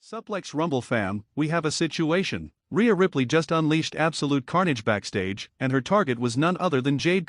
Suplex Rumble fam, we have a situation. Rhea Ripley just unleashed absolute carnage backstage, and her target was none other than Jade.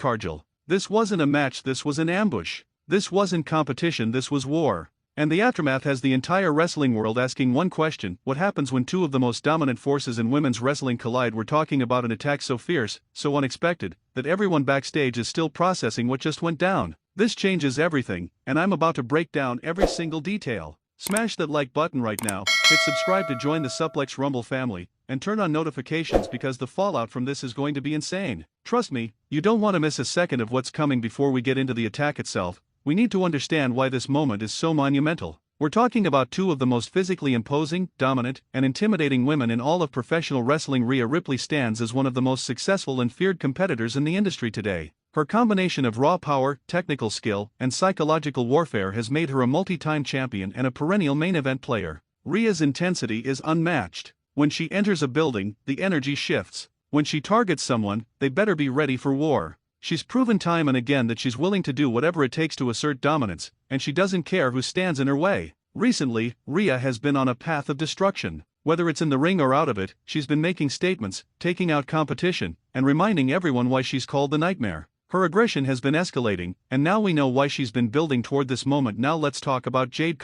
This wasn't a match, this was an ambush. This wasn't competition, this was war. And the aftermath has the entire wrestling world asking one question: what happens when two of the most dominant forces in women's wrestling collide? We're talking about an attack so fierce, so unexpected, that everyone backstage is still processing what just went down. This changes everything, and I'm about to break down every single detail. Smash that like button right now, hit subscribe to join the Suplex Rumble family, and turn on notifications because the fallout from this is going to be insane. Trust me, you don't want to miss a second of what's coming. Before we get into the attack itself, we need to understand why this moment is so monumental. We're talking about two of the most physically imposing, dominant, and intimidating women in all of professional wrestling. Rhea Ripley stands as one of the most successful and feared competitors in the industry today. Her combination of raw power, technical skill, and psychological warfare has made her a multi-time champion and a perennial main event player. Rhea's intensity is unmatched. When she enters a building, the energy shifts. When she targets someone, they better be ready for war. She's proven time and again that she's willing to do whatever it takes to assert dominance, and she doesn't care who stands in her way. Recently, Rhea has been on a path of destruction. Whether it's in the ring or out of it, she's been making statements, taking out competition, and reminding everyone why she's called the Nightmare. Her aggression has been escalating, and now we know why she's been building toward this moment. Now let's talk about Jade.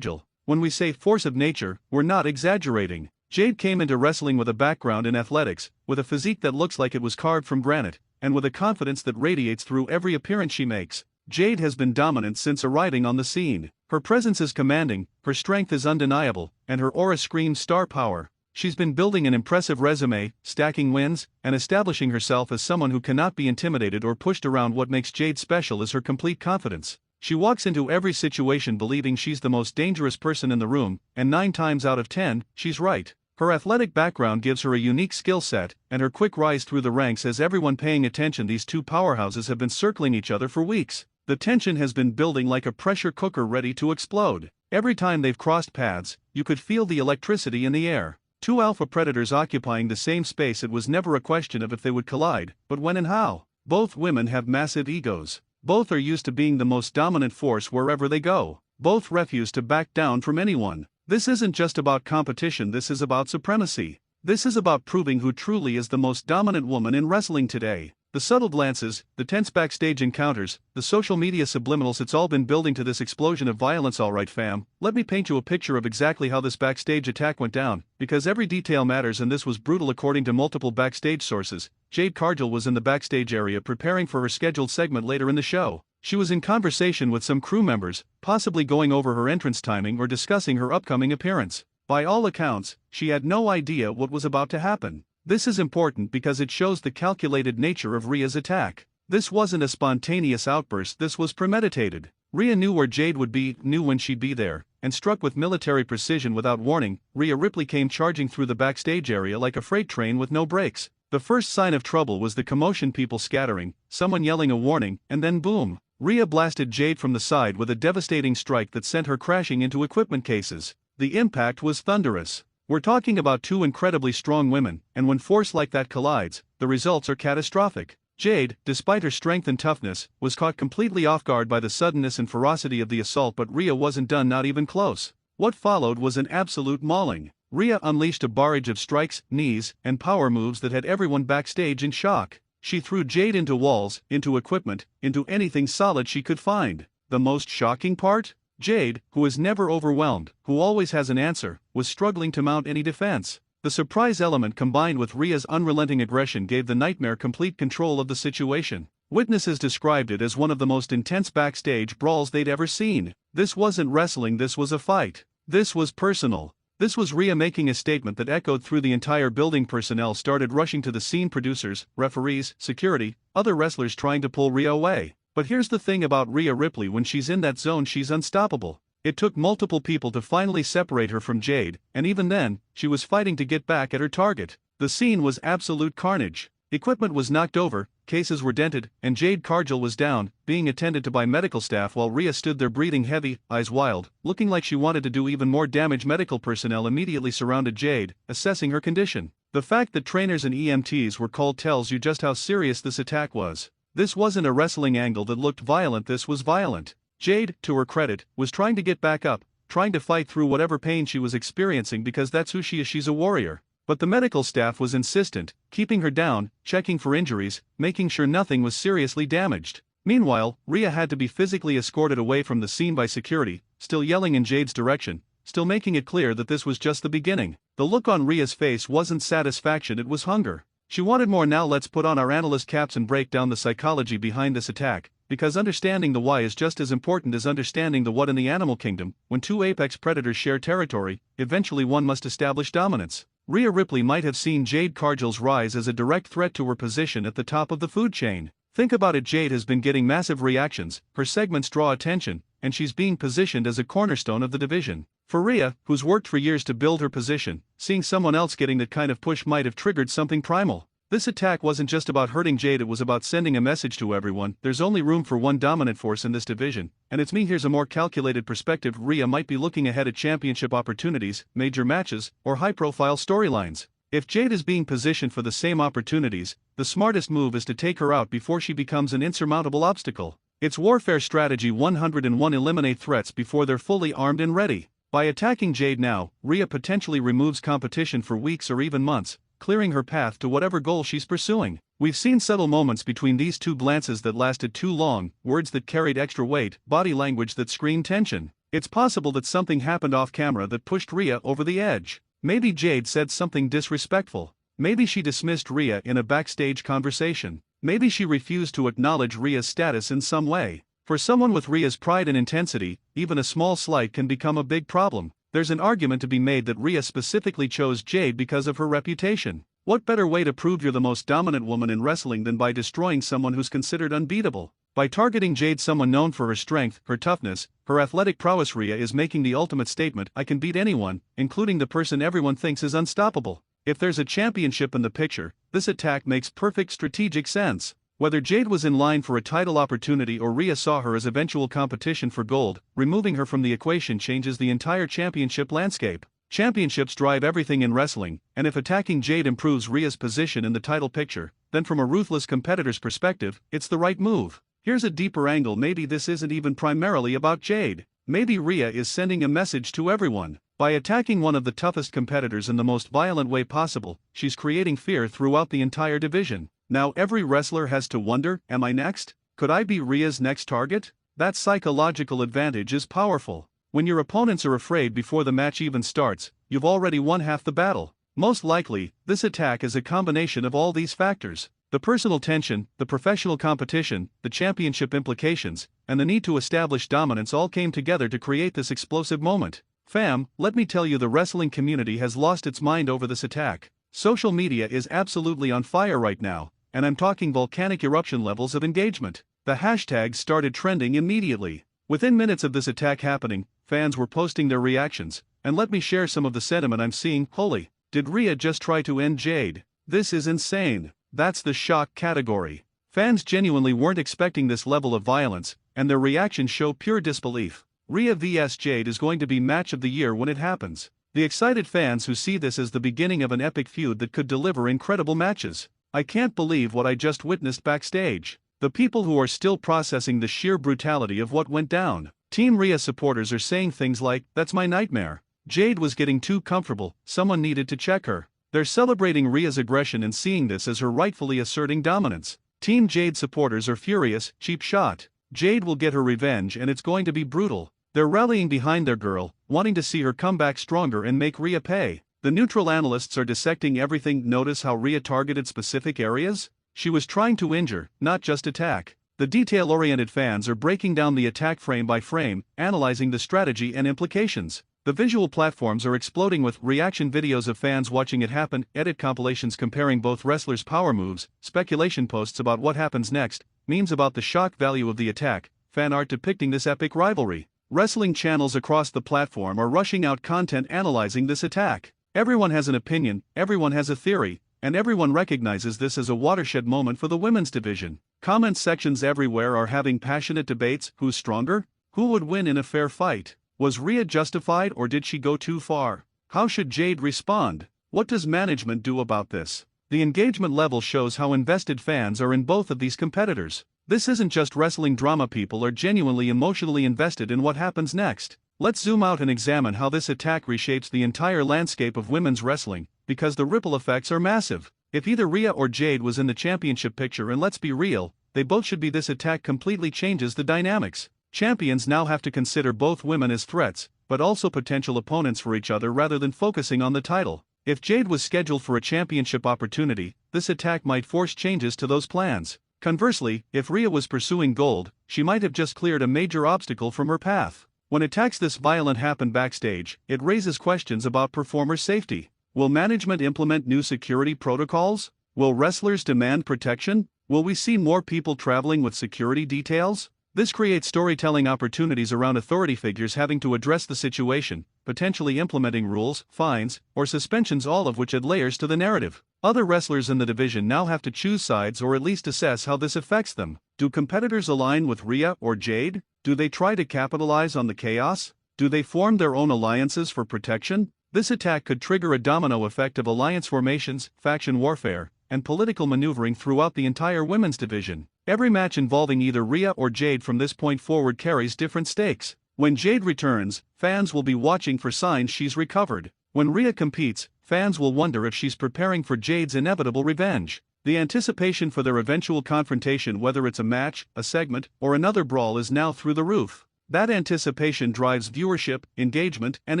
When we say force of nature, we're not exaggerating. Jade came into wrestling with a background in athletics, with a physique that looks like it was carved from granite, and with a confidence that radiates through every appearance she makes. Jade has been dominant since arriving on the scene. Her presence is commanding, her strength is undeniable, and her aura screams star power. She's been building an impressive resume, stacking wins, and establishing herself as someone who cannot be intimidated or pushed around. What makes Jade special is her complete confidence. She walks into every situation believing she's the most dangerous person in the room, and 9 times out of 10, she's right. Her athletic background gives her a unique skill set, and her quick rise through the ranks has everyone paying attention. These two powerhouses have been circling each other for weeks. The tension has been building like a pressure cooker ready to explode. Every time they've crossed paths, you could feel the electricity in the air. Two alpha predators occupying the same space. It was never a question of if they would collide, but when and how. Both women have massive egos. Both are used to being the most dominant force wherever they go. Both refuse to back down from anyone. This isn't just about competition, this is about supremacy. This is about proving who truly is the most dominant woman in wrestling today. The subtle glances, the tense backstage encounters, the social media subliminals, it's all been building to this explosion of violence. Alright fam, let me paint you a picture of exactly how this backstage attack went down, because every detail matters and this was brutal. According to multiple backstage sources, Jade was in the backstage area preparing for her scheduled segment later in the show. She was in conversation with some crew members, possibly going over her entrance timing or discussing her upcoming appearance. By all accounts, she had no idea what was about to happen. This is important because it shows the calculated nature of Rhea's attack. This wasn't a spontaneous outburst, this was premeditated. Rhea knew where Jade would be, knew when she'd be there, and struck with military precision. Without warning, Rhea Ripley came charging through the backstage area like a freight train with no brakes. The first sign of trouble was the commotion, people scattering, someone yelling a warning, and then boom! Rhea blasted Jade from the side with a devastating strike that sent her crashing into equipment cases. The impact was thunderous. We're talking about two incredibly strong women, and when force like that collides, the results are catastrophic. Jade, despite her strength and toughness, was caught completely off guard by the suddenness and ferocity of the assault, but Rhea wasn't done, not even close. What followed was an absolute mauling. Rhea unleashed a barrage of strikes, knees, and power moves that had everyone backstage in shock. She threw Jade into walls, into equipment, into anything solid she could find. The most shocking part? Jade, who is never overwhelmed, who always has an answer, was struggling to mount any defense. The surprise element combined with Rhea's unrelenting aggression gave the Nightmare complete control of the situation. Witnesses described it as one of the most intense backstage brawls they'd ever seen. This wasn't wrestling, this was a fight. This was personal. This was Rhea making a statement that echoed through the entire building. Personnel started rushing to the scene, producers, referees, security, other wrestlers trying to pull Rhea away. But here's the thing about Rhea Ripley: when she's in that zone, she's unstoppable. It took multiple people to finally separate her from Jade, and even then, she was fighting to get back at her target. The scene was absolute carnage. Equipment was knocked over, cases were dented, and Jade was down, being attended to by medical staff while Rhea stood there breathing heavy, eyes wild, looking like she wanted to do even more damage. Medical personnel immediately surrounded Jade, assessing her condition. The fact that trainers and EMTs were called tells you just how serious this attack was. This wasn't a wrestling angle that looked violent, this was violent. Jade, to her credit, was trying to get back up, trying to fight through whatever pain she was experiencing because that's who she is, she's a warrior. But the medical staff was insistent, keeping her down, checking for injuries, making sure nothing was seriously damaged. Meanwhile, Rhea had to be physically escorted away from the scene by security, still yelling in Jade's direction, still making it clear that this was just the beginning. The look on Rhea's face wasn't satisfaction, it was hunger. She wanted more. Now let's put on our analyst caps and break down the psychology behind this attack, because understanding the why is just as important as understanding the what. In the animal kingdom, when two apex predators share territory, eventually one must establish dominance. Rhea Ripley might have seen Jade Cargill's rise as a direct threat to her position at the top of the food chain. Think about it, Jade has been getting massive reactions, her segments draw attention, and she's being positioned as a cornerstone of the division. For Rhea, who's worked for years to build her position, seeing someone else getting that kind of push might have triggered something primal. This attack wasn't just about hurting Jade, it was about sending a message to everyone: there's only room for one dominant force in this division, and it's me. Here's a more calculated perspective. Rhea might be looking ahead at championship opportunities, major matches, or high-profile storylines. If Jade is being positioned for the same opportunities, the smartest move is to take her out before she becomes an insurmountable obstacle. It's warfare strategy 101: eliminate threats before they're fully armed and ready. By attacking Jade now, Rhea potentially removes competition for weeks or even months, clearing her path to whatever goal she's pursuing. We've seen subtle moments between these two, glances that lasted too long, words that carried extra weight, body language that screamed tension. It's possible that something happened off camera that pushed Rhea over the edge. Maybe Jade said something disrespectful. Maybe she dismissed Rhea in a backstage conversation. Maybe she refused to acknowledge Rhea's status in some way. For someone with Rhea's pride and intensity, even a small slight can become a big problem. There's an argument to be made that Rhea specifically chose Jade because of her reputation. What better way to prove you're the most dominant woman in wrestling than by destroying someone who's considered unbeatable? By targeting Jade, someone known for her strength, her toughness, her athletic prowess, Rhea is making the ultimate statement: I can beat anyone, including the person everyone thinks is unstoppable. If there's a championship in the picture, this attack makes perfect strategic sense. Whether Jade was in line for a title opportunity or Rhea saw her as eventual competition for gold, removing her from the equation changes the entire championship landscape. Championships drive everything in wrestling, and if attacking Jade improves Rhea's position in the title picture, then from a ruthless competitor's perspective, it's the right move. Here's a deeper angle: maybe this isn't even primarily about Jade. Maybe Rhea is sending a message to everyone. By attacking one of the toughest competitors in the most violent way possible, she's creating fear throughout the entire division. Now every wrestler has to wonder, am I next? Could I be Rhea's next target? That psychological advantage is powerful. When your opponents are afraid before the match even starts, you've already won half the battle. Most likely, this attack is a combination of all these factors. The personal tension, the professional competition, the championship implications, and the need to establish dominance all came together to create this explosive moment. Fam, let me tell you, the wrestling community has lost its mind over this attack. Social media is absolutely on fire right now, and I'm talking volcanic eruption levels of engagement. The hashtags started trending immediately. Within minutes of this attack happening, fans were posting their reactions, and let me share some of the sentiment I'm seeing. Holy, did Rhea just try to end Jade? This is insane. That's the shock category. Fans genuinely weren't expecting this level of violence, and their reactions show pure disbelief. Rhea vs Jade is going to be match of the year when it happens. The excited fans who see this as the beginning of an epic feud that could deliver incredible matches. I can't believe what I just witnessed backstage. The people who are still processing the sheer brutality of what went down. Team Rhea supporters are saying things like, "That's my nightmare. Jade was getting too comfortable, someone needed to check her." They're celebrating Rhea's aggression and seeing this as her rightfully asserting dominance. Team Jade supporters are furious, cheap shot. Jade will get her revenge and it's going to be brutal. They're rallying behind their girl, wanting to see her come back stronger and make Rhea pay. The neutral analysts are dissecting everything. Notice how Rhea targeted specific areas? She was trying to injure, not just attack. The detail-oriented fans are breaking down the attack frame by frame, analyzing the strategy and implications. The visual platforms are exploding with reaction videos of fans watching it happen, edit compilations comparing both wrestlers' power moves, speculation posts about what happens next, memes about the shock value of the attack, fan art depicting this epic rivalry. Wrestling channels across the platform are rushing out content analyzing this attack. Everyone has an opinion, everyone has a theory, and everyone recognizes this as a watershed moment for the women's division. Comment sections everywhere are having passionate debates: who's stronger? Who would win in a fair fight? Was Rhea justified or did she go too far? How should Jade respond? What does management do about this? The engagement level shows how invested fans are in both of these competitors. This isn't just wrestling drama, people are genuinely emotionally invested in what happens next. Let's zoom out and examine how this attack reshapes the entire landscape of women's wrestling, because the ripple effects are massive. If either Rhea or Jade was in the championship picture, and let's be real, they both should be, this attack completely changes the dynamics. Champions now have to consider both women as threats, but also potential opponents for each other rather than focusing on the title. If Jade was scheduled for a championship opportunity, this attack might force changes to those plans. Conversely, if Rhea was pursuing gold, she might have just cleared a major obstacle from her path. When attacks this violent happen backstage, it raises questions about performer safety. Will management implement new security protocols? Will wrestlers demand protection? Will we see more people traveling with security details? This creates storytelling opportunities around authority figures having to address the situation, potentially implementing rules, fines, or suspensions, all of which add layers to the narrative. Other wrestlers in the division now have to choose sides or at least assess how this affects them. Do competitors align with Rhea or Jade? Do they try to capitalize on the chaos? Do they form their own alliances for protection? This attack could trigger a domino effect of alliance formations, faction warfare, and political maneuvering throughout the entire women's division. Every match involving either Rhea or Jade from this point forward carries different stakes. When Jade returns, fans will be watching for signs she's recovered. When Rhea competes, fans will wonder if she's preparing for Jade's inevitable revenge. The anticipation for their eventual confrontation, whether it's a match, a segment, or another brawl, is now through the roof. That anticipation drives viewership, engagement, and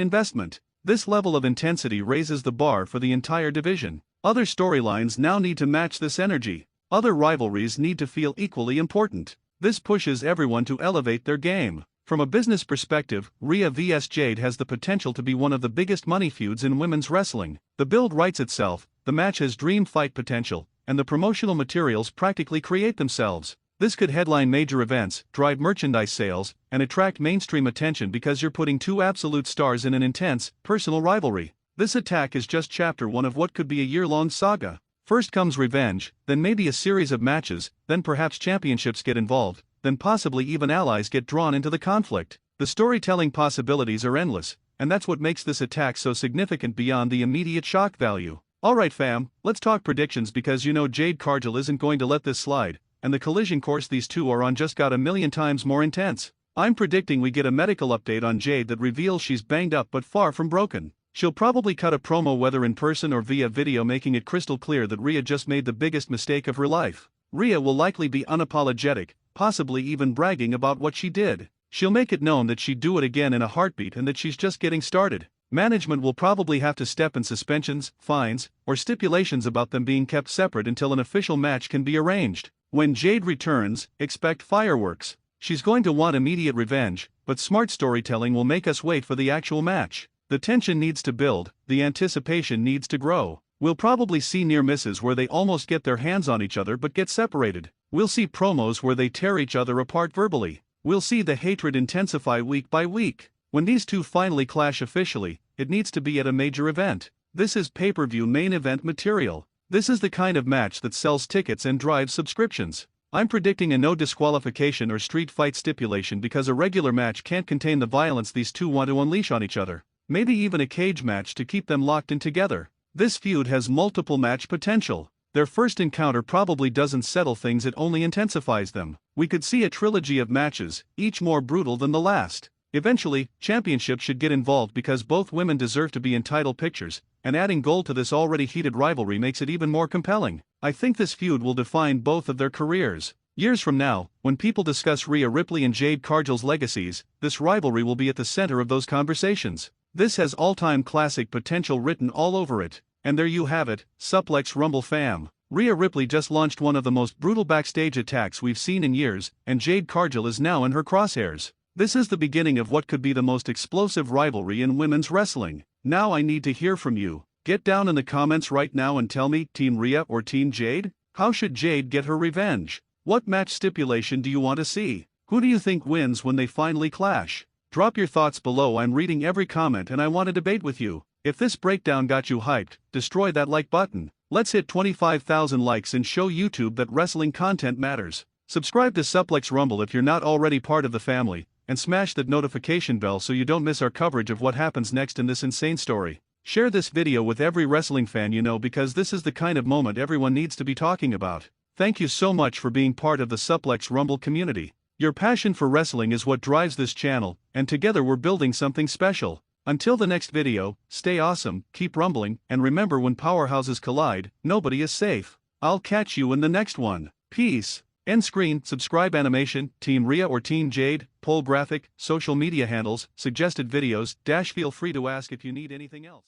investment. This level of intensity raises the bar for the entire division. Other storylines now need to match this energy. Other rivalries need to feel equally important. This pushes everyone to elevate their game. From a business perspective, Rhea vs Jade has the potential to be one of the biggest money feuds in women's wrestling. The build writes itself, the match has dream fight potential, and the promotional materials practically create themselves. This could headline major events, drive merchandise sales, and attract mainstream attention because you're putting two absolute stars in an intense, personal rivalry. This attack is just chapter 1 of what could be a year-long saga. First comes revenge, then maybe a series of matches, then perhaps championships get involved, then possibly even allies get drawn into the conflict. The storytelling possibilities are endless, and that's what makes this attack so significant beyond the immediate shock value. Alright fam, let's talk predictions, because you know Jade Cargill isn't going to let this slide, and the collision course these two are on just got a million times more intense. I'm predicting we get a medical update on Jade that reveals she's banged up but far from broken. She'll probably cut a promo, whether in person or via video, making it crystal clear that Rhea just made the biggest mistake of her life. Rhea will likely be unapologetic, possibly even bragging about what she did. She'll make it known that she'd do it again in a heartbeat and that she's just getting started. Management will probably have to step in suspensions, fines, or stipulations about them being kept separate until an official match can be arranged. When Jade returns, expect fireworks. She's going to want immediate revenge, but smart storytelling will make us wait for the actual match. The tension needs to build, the anticipation needs to grow. We'll probably see near misses where they almost get their hands on each other but get separated. We'll see promos where they tear each other apart verbally. We'll see the hatred intensify week by week. When these two finally clash officially, it needs to be at a major event. This is pay-per-view main event material. This is the kind of match that sells tickets and drives subscriptions. I'm predicting a no disqualification or street fight stipulation, because a regular match can't contain the violence these two want to unleash on each other. Maybe even a cage match to keep them locked in together. This feud has multiple match potential. Their first encounter probably doesn't settle things, it only intensifies them. We could see a trilogy of matches, each more brutal than the last. Eventually, championships should get involved because both women deserve to be in title pictures, and adding gold to this already heated rivalry makes it even more compelling. I think this feud will define both of their careers. Years from now, when people discuss Rhea Ripley and Jade Cargill's legacies, this rivalry will be at the center of those conversations. This has all-time classic potential written all over it. And there you have it, Suplex Rumble fam. Rhea Ripley just launched one of the most brutal backstage attacks we've seen in years, and Jade Cargill is now in her crosshairs. This is the beginning of what could be the most explosive rivalry in women's wrestling. Now I need to hear from you. Get down in the comments right now and tell me, Team Rhea or Team Jade? How should Jade get her revenge? What match stipulation do you want to see? Who do you think wins when they finally clash? Drop your thoughts below. I'm reading every comment and I want to debate with you. If this breakdown got you hyped, destroy that like button. Let's hit 25,000 likes and show YouTube that wrestling content matters. Subscribe to Suplex Rumble if you're not already part of the family, and smash that notification bell so you don't miss our coverage of what happens next in this insane story. Share this video with every wrestling fan you know, because this is the kind of moment everyone needs to be talking about. Thank you so much for being part of the Suplex Rumble community. Your passion for wrestling is what drives this channel, and together we're building something special. Until the next video, stay awesome, keep rumbling, and remember, when powerhouses collide, nobody is safe. I'll catch you in the next one. Peace. End screen. Subscribe. Animation, Team Rhea or Team Jade, poll graphic, social media handles, suggested videos, feel free to ask if you need anything else.